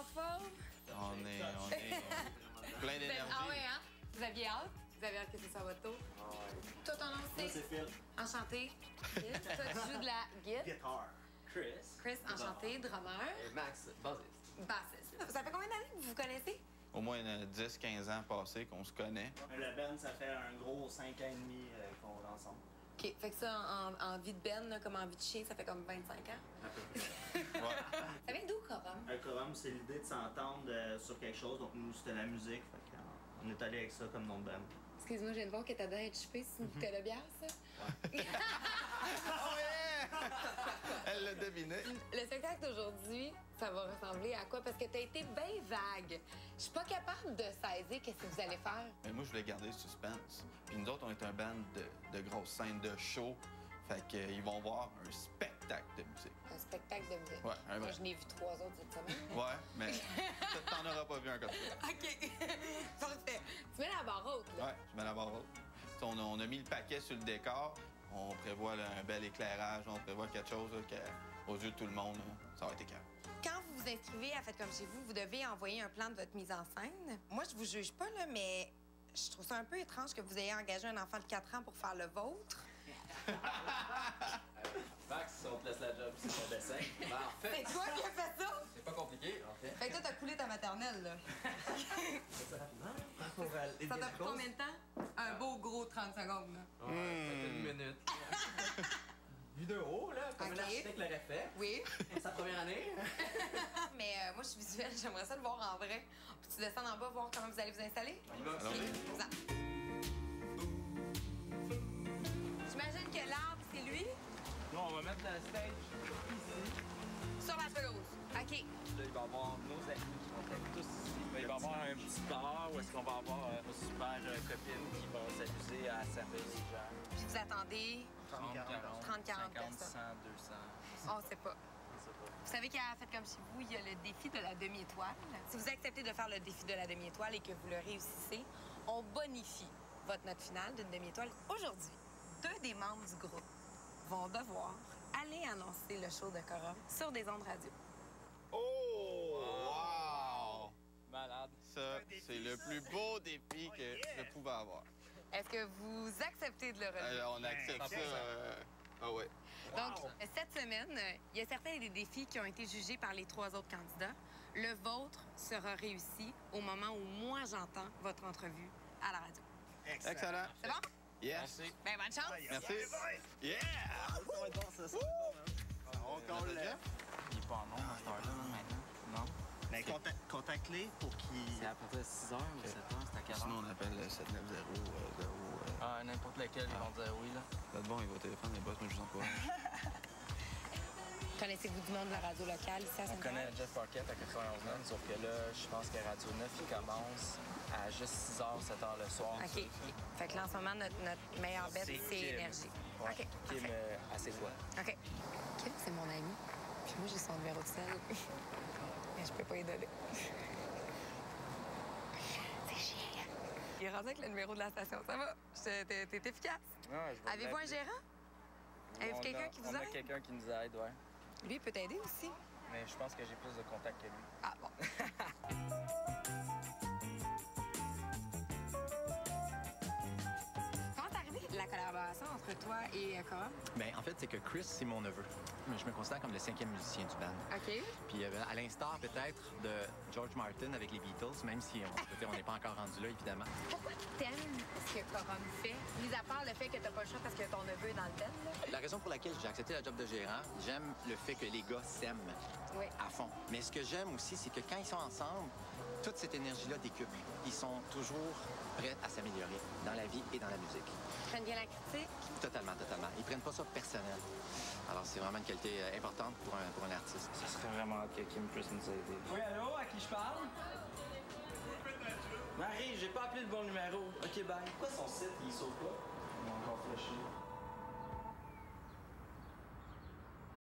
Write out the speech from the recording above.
en forme? On est plein d'énergie. Ah ouais, hein? Vous aviez hâte? Vous avez hâte que ce soit votre tour? Ah ouais. Toi, ton nom, Moi, c'est Phil. Enchanté. Phil. Toi, tu joues de la guitare. Guitar. Chris. Chris, enchanté. Drummer. Et Max, bassiste. Bassiste. Ça fait combien d'années que vous vous connaissez? Au moins 10-15 ans passés qu'on se connaît. Le band, ça fait un gros 5 ans et demi qu'on est ensemble. OK. Fait que ça, en vie de Ben, là, comme en vie de chien, ça fait comme 25 ans. À peu près. Ouais. Ça vient d'où, Corum? Un quorum, c'est l'idée de s'entendre sur quelque chose. Donc, nous, c'était la musique. Fait qu'on est allé avec ça comme nom de band. Excuse-moi, je viens de voir que ta dent est chupée. C'est une bouteille de bière, ça? Oh yeah! Elle l'a deviné. Le spectacle d'aujourd'hui, ça va ressembler à quoi? Parce que t'as été bien vague. Je suis pas capable de saisir qu'est-ce que vous allez faire. Mais moi, je voulais garder le suspense. Puis nous autres, on est un band de grosses scènes de show. Fait qu'ils vont voir un spectacle de musique. Un spectacle de musique. Ouais, un vrai. Moi, je n'ai vu 3 autres cette semaine. Ouais, mais t'en auras pas vu un comme ça. OK. Parfait. Tu mets la barre haute, là. Ouais, je mets la barre haute. T'sais, on a mis le paquet sur le décor. On prévoit là, un bel éclairage. On prévoit quelque chose là, qu'aux yeux de tout le monde, là, ça va être écœurant. Quand vous vous inscrivez à Faites comme chez vous, vous devez envoyer un plan de votre mise en scène. Moi, je vous juge pas, là, mais je trouve ça un peu étrange que vous ayez engagé un enfant de 4 ans pour faire le vôtre. Max, si on te laisse la job, c'est ton dessin. Ben, en C'est fait, toi qui as fait ça? c'est pas compliqué, en fait. Fait que toi, t'as coulé ta maternelle, là. Ça t'a pris combien de temps? Un beau gros 30 secondes, là. Ouais, peut-être une minute. Vu de haut, là, comme Ok. un architecte l'aurait fait. Oui. Sa première année. Mais moi, je suis visuelle. J'aimerais ça le voir en vrai. Peux-tu descendre en bas, voir comment vous allez vous installer? On y va. Alors, Ça. J'imagine que l'arbre, c'est lui, Non, on va mettre le stage ici. sur la pelouse. OK. Là, il va y avoir nos amis qui vont être tous ici. Il va y avoir un petit bar où est-ce qu'on va avoir nos super copines qui vont s'amuser à servir les gens. Puis vous attendez 30, 40, 30, 40 50, personnes. 100, 200. On sait pas. Je sais pas. Vous savez qu'à Faites comme chez vous, il y a le défi de la demi-étoile. Si vous acceptez de faire le défi de la demi-étoile et que vous le réussissez, on bonifie votre note finale d'une demi-étoile. Aujourd'hui, 2 des membres du groupe vont devoir aller annoncer le show de Corum sur des ondes radio. Oh! Wow! Malade. Ça, c'est le plus beau défi que je pouvais avoir. Est-ce que vous acceptez de le relever? On accepte ça. Ah ouais. Donc, cette semaine, il y a certains des défis qui ont été jugés par les 3 autres candidats. Le vôtre sera réussi au moment où moi j'entends votre entrevue à la radio. Excellent. C'est bon? Yes. Merci. Ben, bonne chance! Merci. Yeah! Ça va être bon, ça. On compte là. Il est pas en nombre à cette heure-là, maintenant. Non? Mais contacte-les pour qu'ils... C'est à peu près 6 heures ou 7 heures, c'est à quelle heure? Sinon, on appelle le 790 Ah, n'importe lequel, ils vont dire oui, là. Là, bon, il va au téléphone, les boss, mais je vous encourage. Connaissez-vous du monde de la radio locale ici à On Saint-Pierre? connaît Jeff Pocket à 91 9, sauf que là, je pense que Radio 9, il commence à juste 6 h, 7 h le soir. OK. Fait que là, en ce moment, notre meilleure bête, c'est Kim. Énergie. Ouais. OK. Kim, Parfait. assieds-toi. OK. Kim, c'est mon ami. Puis moi, j'ai son numéro de sel. Mais je peux pas y donner. C'est chiant. Il est rendu avec le numéro de la station. Ça va? T'es efficace. Ouais, je vais Avez-vous un l'appeler. gérant? Avez-vous quelqu'un qui vous On a aide? quelqu'un qui nous aide, ouais. Lui, il peut t'aider aussi. Mais je pense que j'ai plus de contacts que lui. Ah bon. Comment t'es arrivé la collaboration entre toi et Corum? Bien, en fait, c'est que Chris, c'est mon neveu. Je me considère comme le 5e musicien du band. OK. Puis à l'instar peut-être de George Martin avec les Beatles, même si on n'est pas encore rendu là, évidemment. Pourquoi t'aimes ce que Corum fait, mis à part le fait que t'as pas le choix parce que ton neveu est dans le band, là? La raison pour laquelle j'ai accepté la job de gérant, j'aime le fait que les gars s'aiment Oui. à fond. Mais ce que j'aime aussi, c'est que quand ils sont ensemble, toute cette énergie-là décuple. Ils sont toujours prêts à s'améliorer dans la vie et dans la musique. Ils prennent bien la critique. Totalement, totalement. Ils prennent pas ça personnel. Alors, c'est vraiment une qualité importante pour un artiste. Ça serait vraiment que Kim puisse nous aider. Oui, allô? À qui je parle? Marie, j'ai pas appelé le bon numéro. OK, bye. Pourquoi son site, il sauve pas? On va encore flasher.